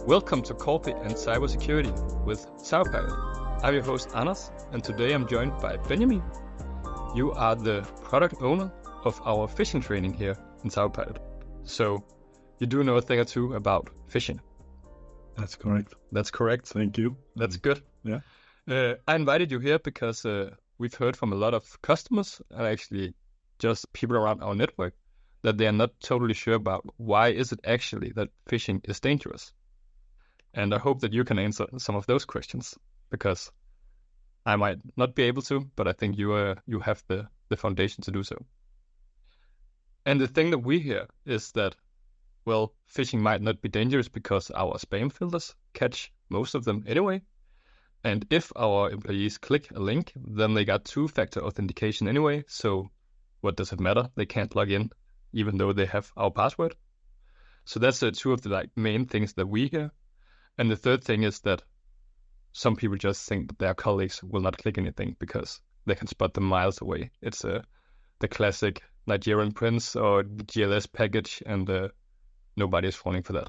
Welcome to Coffee and Cybersecurity with Cyberpilot. I'm your host Anders, and today I'm joined by Benjamin. You are the product owner of our phishing training here in Cyberpilot. So you do know a thing or two about phishing. That's correct. That's correct. Thank you. That's good. Yeah. I invited you here because we've heard from a lot of customers and actually just people around our network that they are not totally sure about why is it actually that phishing is dangerous. And I hope that you can answer some of those questions, because I might not be able to, but I think you have the foundation to do so. And the thing that we hear is that, well, phishing might not be dangerous because our spam filters catch most of them anyway. And if our employees click a link, then they got two-factor authentication anyway. So what does it matter? They can't log in, even though they have our password. So that's two of the main things that we hear. And the third thing is that some people just think that their colleagues will not click anything because they can spot them miles away. It's the classic Nigerian prince or GLS package, and nobody is falling for that.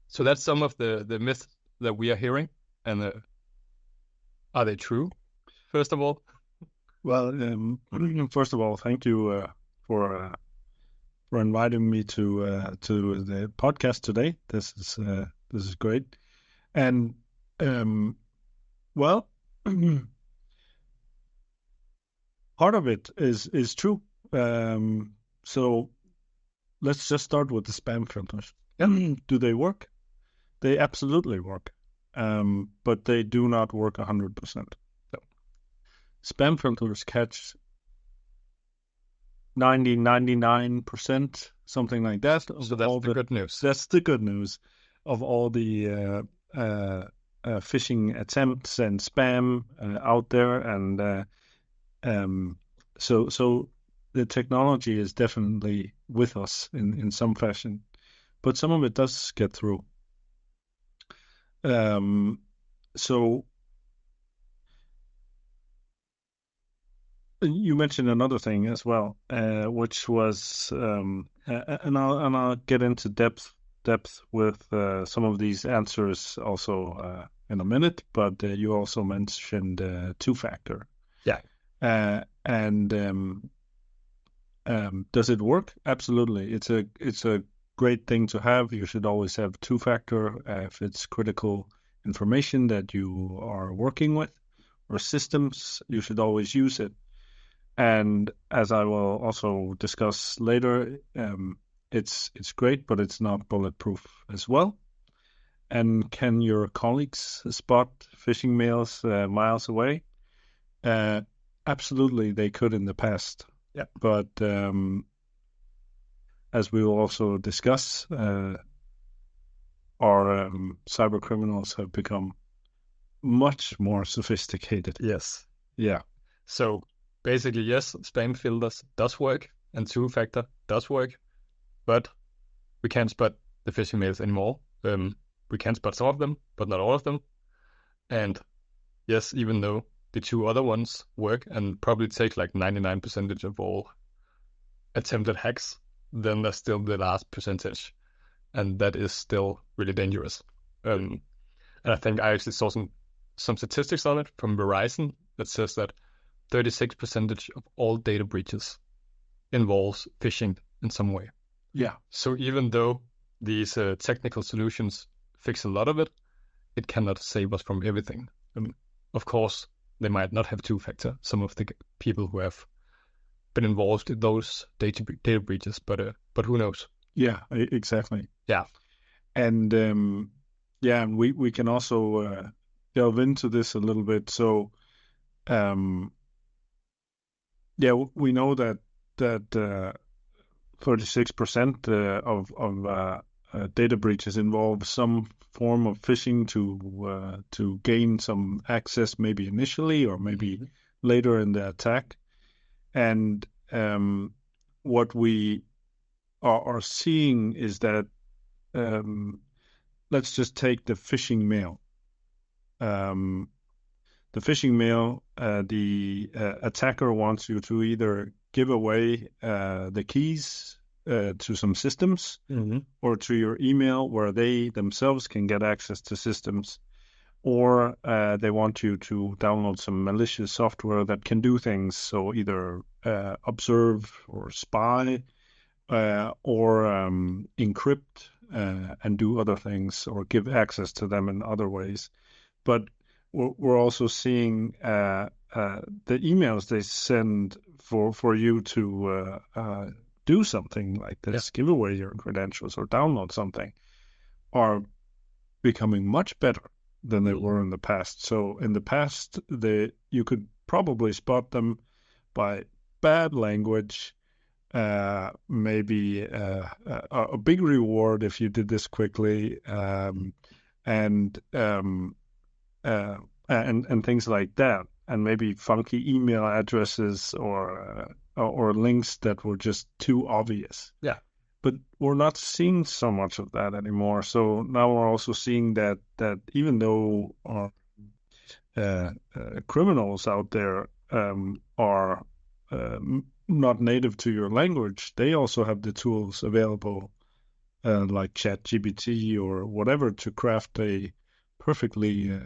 So that's some of the myths that we are hearing. And are they true, first of all? Well, first of all, thank you for inviting me to the podcast today. This is great. And well, part of it is true. So let's just start with the spam filters. Do they work? They absolutely work. But they do not work 100%. No. Spam filters catch 99%, something like that. So that's the good news. That's the good news of all the phishing attempts and spam out there. And so the technology is definitely with us in some fashion, but some of it does get through. So you mentioned another thing as well, which was, and I'll get into depth with some of these answers also in a minute. But you also mentioned two-factor. Yeah. And does it work? Absolutely. It's a great thing to have. You should always have two-factor if it's critical information that you are working with or systems. You should always use it. And as I will also discuss later, it's great, but it's not bulletproof as well. And can your colleagues spot phishing mails miles away? Absolutely, they could in the past. Yeah. But as we will also discuss, our cyber criminals have become much more sophisticated. Yes. Yeah. So basically, yes, spam filters does work and two-factor does work, but we can't spot the phishing mails anymore. We can spot some of them, but not all of them. And yes, even though the two other ones work and probably take 99% of all attempted hacks, then there's still the last percentage, and that is still really dangerous. And I think I actually saw some statistics on it from Verizon that says that 36% of all data breaches involves phishing in some way. Yeah. So even though these technical solutions fix a lot of it, it cannot save us from everything. Of course, they might not have two-factor, some of the people who have been involved in those data breaches, but who knows? Yeah, exactly. Yeah. And we can also delve into this a little bit. So we know that 36% of data breaches involve some form of phishing to gain some access, maybe initially or maybe later in the attack. And what we are seeing is that let's just take the phishing mail. The phishing mail, the attacker wants you to either give away the keys to some systems Mm-hmm. or to your email where they themselves can get access to systems, or they want you to download some malicious software that can do things. So either observe or spy, or encrypt and do other things, or give access to them in other ways. But we're also seeing the emails they send for you to do something like this, give away your credentials or download something, are becoming much better than they were in the past. So in the past, you could probably spot them by bad language, maybe a big reward if you did this quickly, and and things like that, and maybe funky email addresses or links that were just too obvious. Yeah. But we're not seeing so much of that anymore. So now we're also seeing that even though criminals out there are not native to your language, they also have the tools available, like ChatGPT or whatever, to craft a perfectly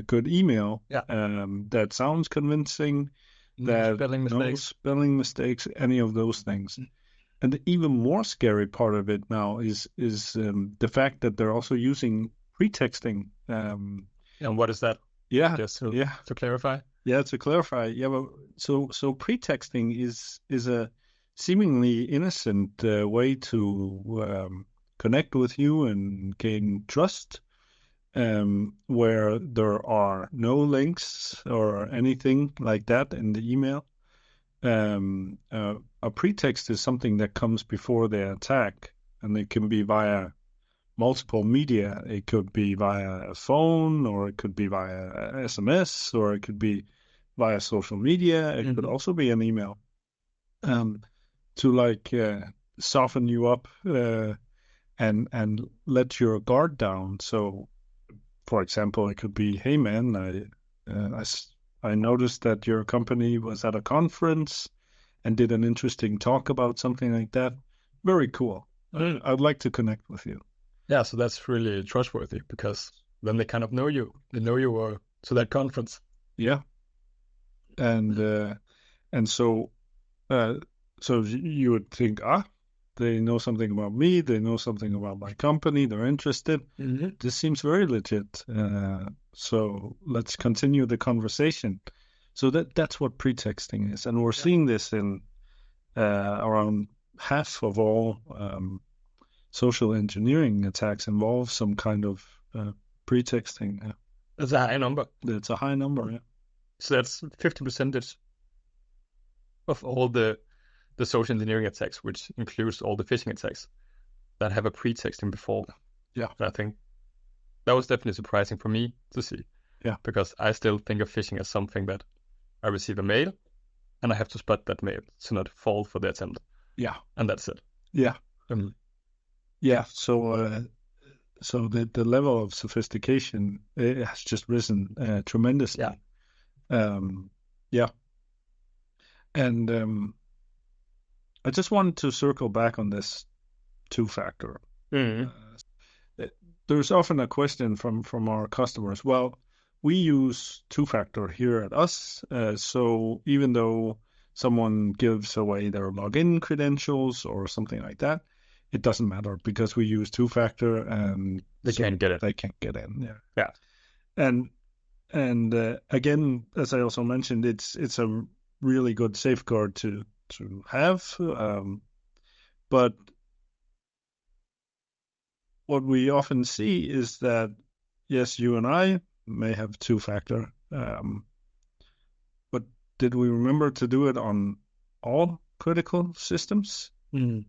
good email that sounds convincing, that no spelling mistakes, any of those things. And the even more scary part of it now is the fact that they're also using pretexting. And what is that? Yeah, Just to clarify. Yeah, to clarify. Yeah, well, so pretexting is a seemingly innocent way to connect with you and gain trust, where there are no links or anything like that in the email. A pretext is something that comes before the attack, and it can be via multiple media. It could be via a phone, or it could be via SMS, or it could be via social media. It could also be an email, to like soften you up and let your guard down. So, for example, it could be, "Hey man, I noticed that your company was at a conference and did an interesting talk about something like that. Very cool. I'd like to connect with you." Yeah, so that's really trustworthy, because then they kind of know you. They know you were to that conference. Yeah, and so you would think, they know something about me. They know something about my company. They're interested. This seems very legit. So let's continue the conversation. So that's what pretexting is, and we're seeing this in around half of all social engineering attacks involve some kind of pretexting. That's a high number. It's a high number, yeah. So that's 50% of all the social engineering attacks, which includes all the phishing attacks that have a pretexting before. Yeah. And I think that was definitely surprising for me to see. Yeah. Because I still think of phishing as something that I receive a mail and I have to spot that mail to not fall for the attempt. Yeah. And that's it. Yeah. Yeah. So the level of sophistication, it has just risen tremendously. Yeah. And I just wanted to circle back on this two-factor. There's often a question from our customers. Well, we use two-factor here at us, so even though someone gives away their login credentials or something like that, it doesn't matter because we use two-factor and they can't get it. They can't get in. Yeah. And again, as I also mentioned, it's a really good safeguard to have, but what we often see is that, yes, you and I may have two-factor, but did we remember to do it on all critical systems? And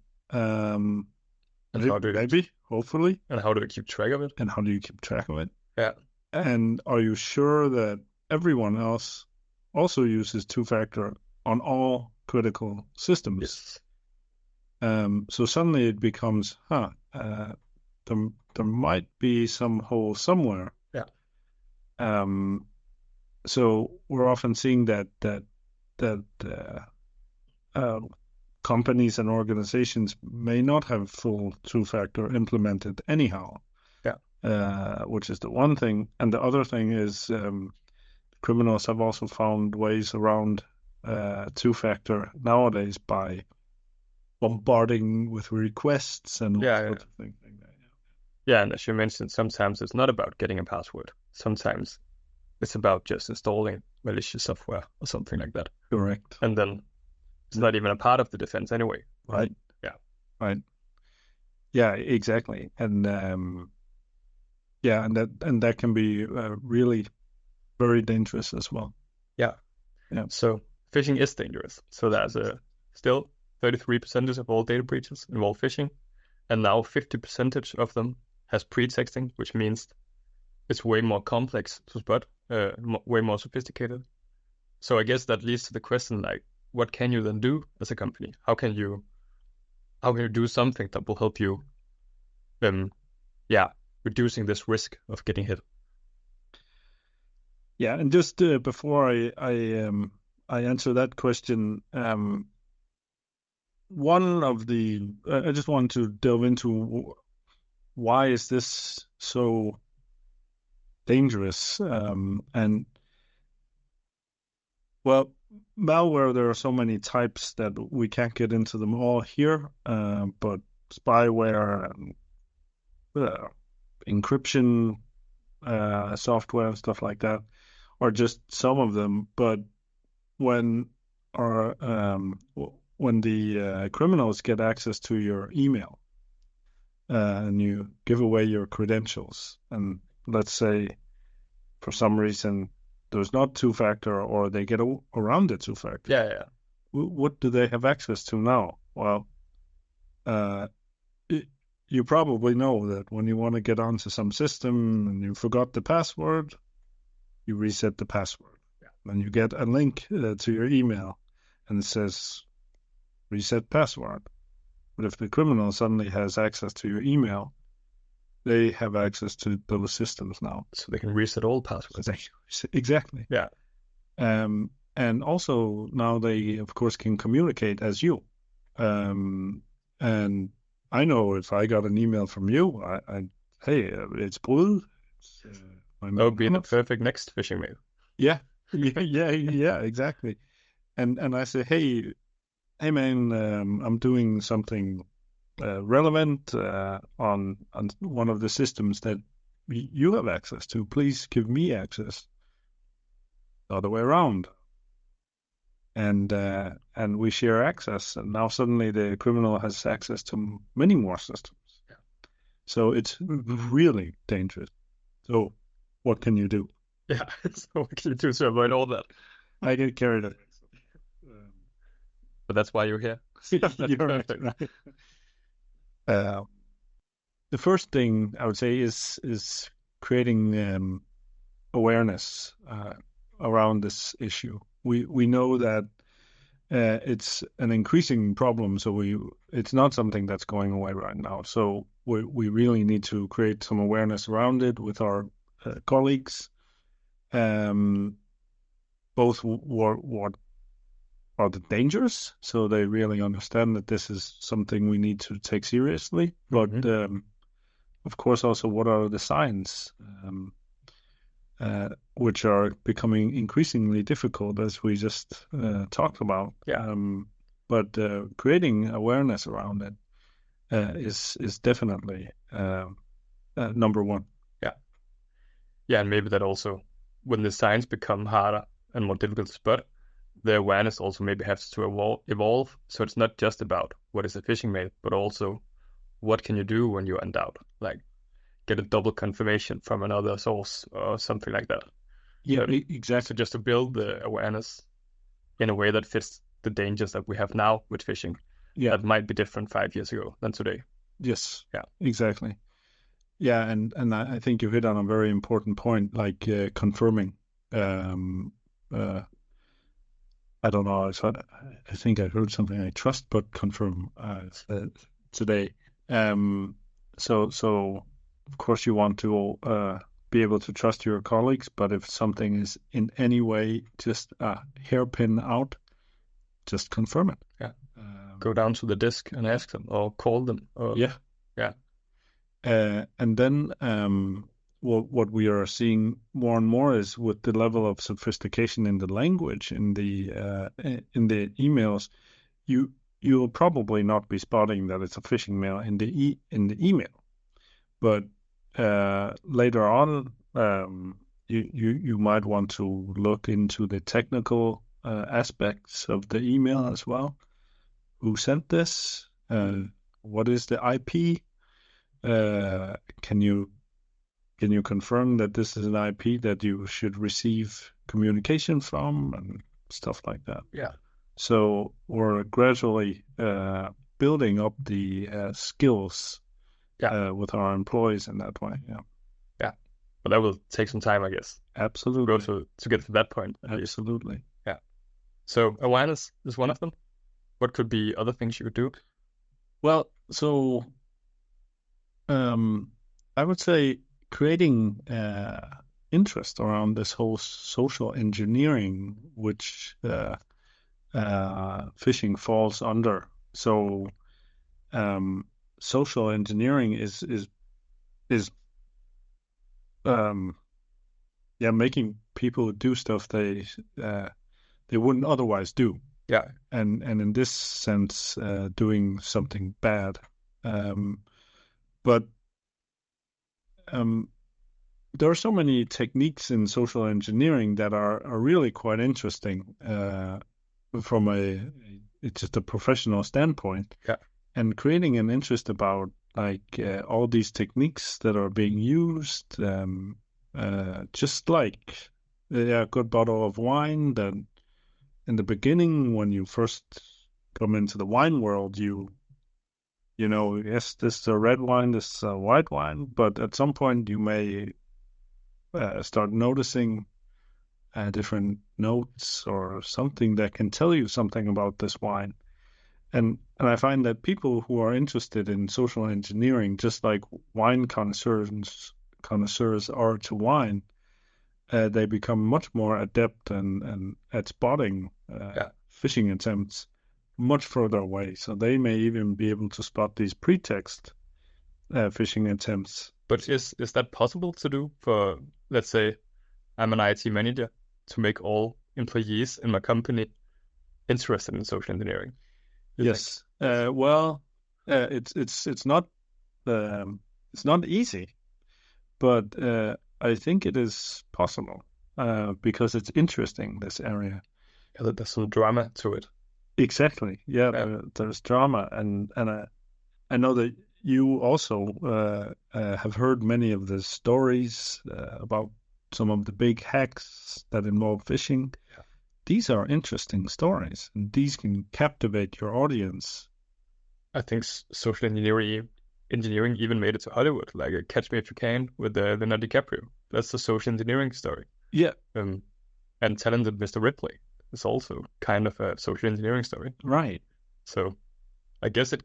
maybe, hopefully. And how do we keep track of it? And how do you keep track of it? Yeah. And are you sure that everyone else also uses two-factor on all critical systems? Yes. So suddenly it becomes, there might be some hole somewhere. Yeah. So we're often seeing that companies and organizations may not have full two-factor implemented anyhow. Which is the one thing. And the other thing is criminals have also found ways around two-factor nowadays by bombarding with requests and all sorts of things like that. Yeah, and as you mentioned, sometimes it's not about getting a password. Sometimes it's about just installing malicious software or something like that. Correct. And then it's not even a part of the defense anyway. Right. Yeah. Right. Yeah, exactly. And and that can be really very dangerous as well. Yeah. So phishing is dangerous. So there's still 33% of all data breaches involve phishing, and now 50% of them has pretexting, which means it's way more complex to spot, way more sophisticated. So I guess that leads to the question, like, what can you then do as a company? How can you do something that will help you, reducing this risk of getting hit? Yeah, and just before I answer that question, one of the I just want to delve into why is this so dangerous? And well, malware, there are so many types that we can't get into them all here, but spyware and encryption software and stuff like that are just some of them. But when the criminals get access to your email and you give away your credentials, and let's say for some reason there's not two-factor or they get around the two-factor. Yeah. What do they have access to now? Well, you probably know that when you want to get onto some system and you forgot the password, you reset the password. Yeah. And you get a link to your email and it says reset password. But if the criminal suddenly has access to your email, they have access to those systems now. So they can reset all passwords. Exactly. Yeah. And also now they, of course, can communicate as you. And I know if I got an email from you, hey, it's Brud. That would be the perfect next phishing mail. Yeah, exactly. And I say, hey man, I'm doing something relevant on one of the systems that you have access to. Please give me access. The other way around. And we share access, and now suddenly the criminal has access to many more systems. Yeah. So it's really dangerous. So what can you do? Yeah, so what can you do to avoid all that? I get carried away. But that's why you're here. You're perfect. Right. The first thing I would say is creating awareness around this issue. We know that it's an increasing problem, so it's not something that's going away right now. So we really need to create some awareness around it with our colleagues. Both what are the dangers, so they really understand that this is something we need to take seriously. But of course, also what are the signs? Which are becoming increasingly difficult, as we just talked about. Yeah. But creating awareness around it is definitely number one. Yeah. Yeah, and maybe that also, when the signs become harder and more difficult to spot, the awareness also maybe has to evolve. So it's not just about what is a phishing mail, but also what can you do when you're in doubt, like get a double confirmation from another source or something like that. Yeah, exactly. So just to build the awareness in a way that fits the dangers that we have now with phishing. Yeah. That might be different 5 years ago than today. Yes. Yeah. Exactly. Yeah, and I think you hit on a very important point, like confirming. I don't know. I think I heard something. I trust but confirm today. So of course you want to be able to trust your colleagues, but if something is in any way just a hairpin out, just confirm it. Yeah. Go down to the desk and ask them, or call them. Or, yeah. yeah. And then what we are seeing more and more is with the level of sophistication in the language in the emails, you'll probably not be spotting that it's a phishing mail in the email, but later on, you might want to look into the technical aspects of the email as well. Who sent this? What is the IP? Uh, can you confirm that this is an IP that you should receive communication from and stuff like that? Yeah. So we're gradually building up the skills with our employees in that way. Yeah. Yeah. But that will take some time, I guess. Absolutely. To get to that point. Absolutely. Yeah. So awareness is one of them. What could be other things you could do? Well, so I would say creating interest around this whole social engineering, which phishing falls under. So social engineering is making people do stuff they wouldn't otherwise do. Yeah. And in this sense, doing something bad. But there are so many techniques in social engineering that are really quite interesting from just a professional standpoint. Yeah. And creating an interest about like all these techniques that are being used, just like a good bottle of wine that in the beginning, when you first come into the wine world, you know, yes, this is a red wine, this is a white wine, but at some point you may start noticing different notes or something that can tell you something about this wine. And I find that people who are interested in social engineering, just like wine connoisseurs are to wine, they become much more adept and at spotting phishing attempts much further away. So they may even be able to spot these pretext phishing attempts. But is that possible to do for, let's say, I'm an IT manager, to make all employees in my company interested in social engineering? Yes. Well, it's not easy, but I think it is possible because it's interesting, this area. Yeah, there's some drama to it. Exactly. Yeah, there's drama, and I know that you also have heard many of the stories about some of the big hacks that involve phishing. Yeah. These are interesting stories, and these can captivate your audience. I think social engineering even made it to Hollywood, like Catch Me If You Can with Leonardo DiCaprio. That's the social engineering story. Yeah. And Talented Mr. Ripley is also kind of a social engineering story. Right. So I guess if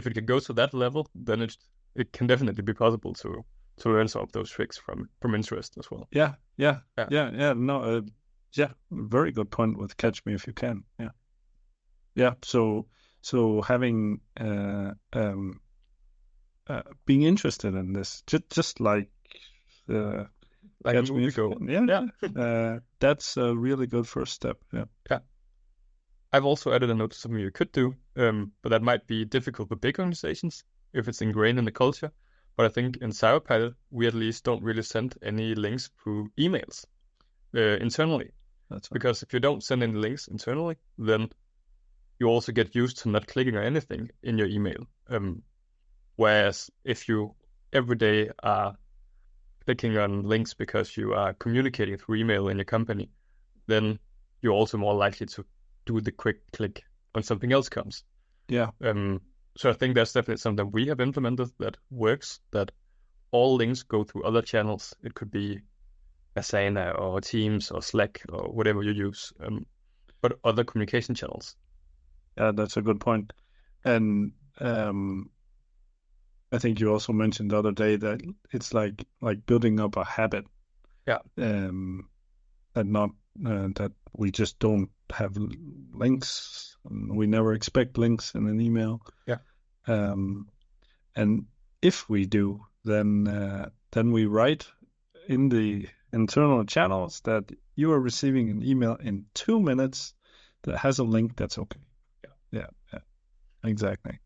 it can go to that level, then it can definitely be possible to learn some of those tricks from interest as well. Yeah. No, very good point with Catch Me If You Can. Yeah. So having being interested in this, just like Catch Me If You Can. That's a really good first step. Yeah. I've also added a note to something you could do, but that might be difficult for big organizations if it's ingrained in the culture. But I think in Cyberpilot, we at least don't really send any links through emails internally. That's right. Because if you don't send any links internally, then you also get used to not clicking on anything in your email. Whereas if you every day are clicking on links because you are communicating through email in your company, then you're also more likely to do the quick click when something else comes. Yeah. So I think that's definitely something we have implemented that works, that all links go through other channels. It could be Asana or Teams or Slack or whatever you use, but other communication channels. Yeah, that's a good point. And I think you also mentioned the other day that it's like building up a habit. Yeah. That we just don't have links We never expect links in an email. Yeah. And if we do, then we write in the internal channels that you are receiving an email in 2 minutes that has a link that's okay. Yeah, exactly.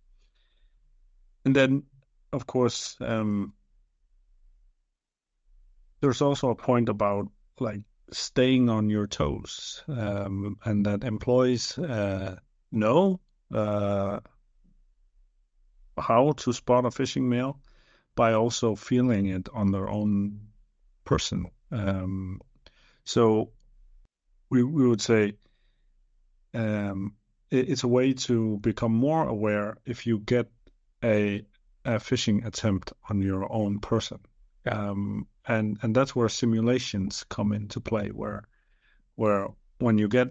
And then, of course, there's also a point about like staying on your toes, and that employees know how to spot a phishing mail by also feeling it on their own person. So we would say it's a way to become more aware if you get a phishing attempt on your own person. Yeah. And that's where simulations come into play, where when you get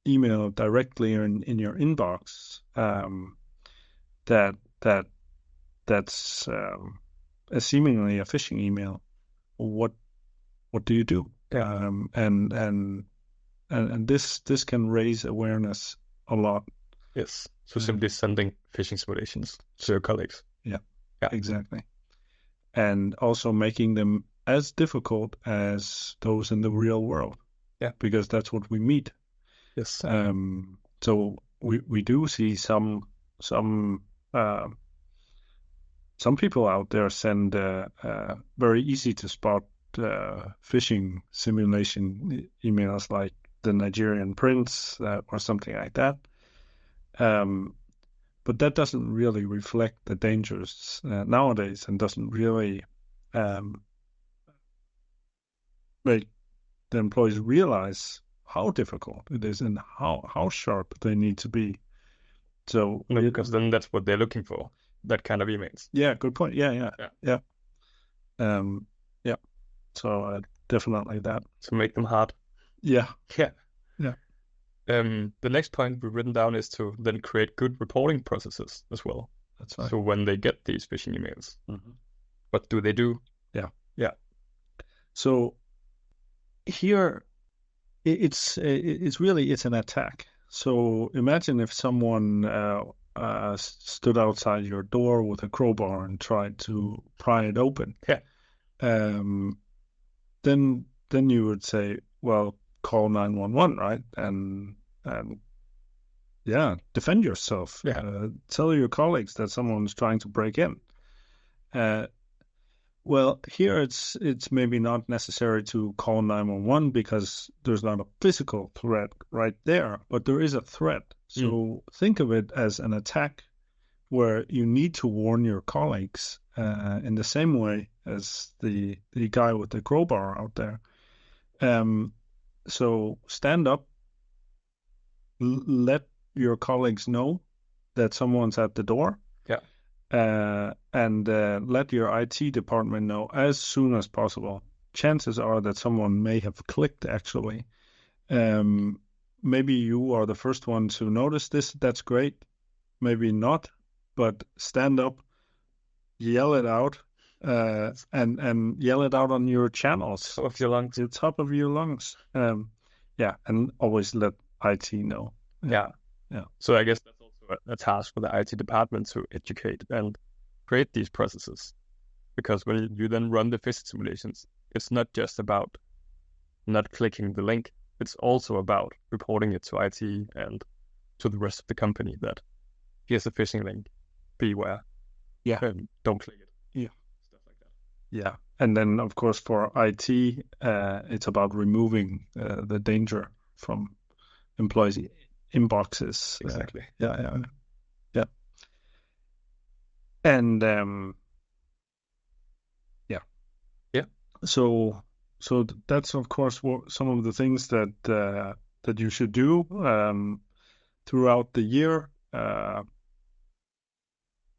email directly in your inbox, that's seemingly a phishing email, what do you do? Yeah. And this can raise awareness a lot. Yes. So simply sending phishing simulations to your colleagues. Yeah, exactly. And also making them as difficult as those in the real world. Yeah. Because that's what we meet. Yes. So we do see some people out there send very easy to spot phishing simulation emails like the Nigerian prince or something like that. But that doesn't really reflect the dangers nowadays, and doesn't really make the employees realize how difficult it is and how sharp they need to be. So because then that's what they're looking for, that kind of emails. Yeah, good point. Yeah. So definitely that. To make them hard. Yeah. The next point we've written down is to then create good reporting processes as well. That's right. So when they get these phishing emails, what do they do? Yeah. So here, it's an attack. So imagine if someone stood outside your door with a crowbar and tried to pry it open. Yeah. Then you would say, well, call 911, right? And defend yourself. Yeah. Tell your colleagues that someone's trying to break in. Well, here it's maybe not necessary to call 911 because there's not a physical threat right there, but there is a threat. So think of it as an attack where you need to warn your colleagues in the same way as the guy with the crowbar out there. So stand up, let your colleagues know that someone's at the door. Yeah. And let your IT department know as soon as possible. Chances are that someone may have clicked, actually. Maybe you are the first one to notice this. That's great. Maybe not, but stand up, yell it out, and yell it out on your channels. Top of your lungs. The top of your lungs. And always let IT know. Yeah. So I guess that's also a task for the IT department to educate and create these processes. Because when you then run the phishing simulations, it's not just about not clicking the link. It's also about reporting it to IT and to the rest of the company that here's a phishing link. Beware. Yeah. Don't click it. Yeah. Stuff like that. Yeah. And then, of course, for IT, it's about removing the danger from employees' inboxes. Exactly. Yeah. And So that's, of course, some of the things that you should do throughout the year.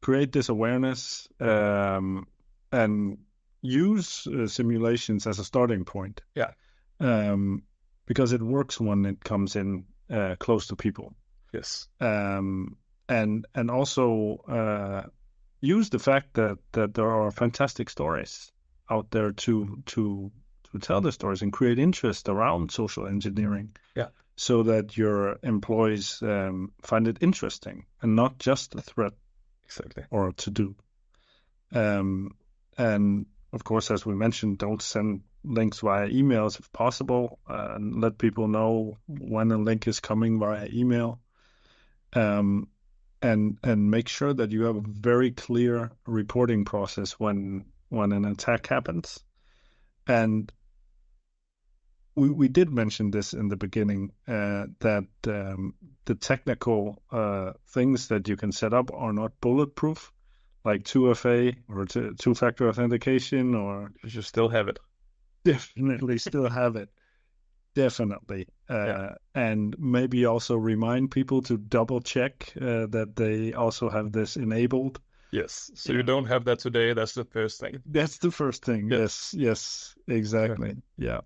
Create this awareness and use simulations as a starting point. Yeah. Because it works when it comes in close to people. Yes. And also use the fact that there are fantastic stories out there to tell the stories and create interest around social engineering. Yeah. so that your employees find it interesting and not just a threat Exactly. or a to-do. And of course, as we mentioned, don't send links via emails if possible, and let people know when a link is coming via email. And make sure that you have a very clear reporting process when an attack happens. And we did mention this in the beginning, that the technical things that you can set up are not bulletproof, like 2FA or two-factor authentication, or You should still have it. definitely still have it. Definitely. And maybe also remind people to double check that they also have this enabled. Yes. So you don't have that today. That's the first thing. That's the first thing. Yes, exactly. Yeah.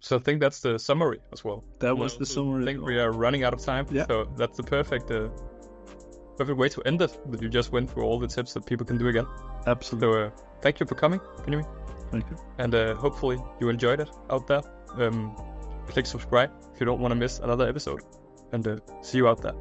So I think that's the summary as well. That was the summary. I think we are running out of time. Yeah. So that's the perfect way to end it. That you just went through all the tips that people can do again. Absolutely. So thank you for coming, Benjamin. Thank you. And hopefully you enjoyed it out there. Click subscribe if you don't want to miss another episode. And see you out there.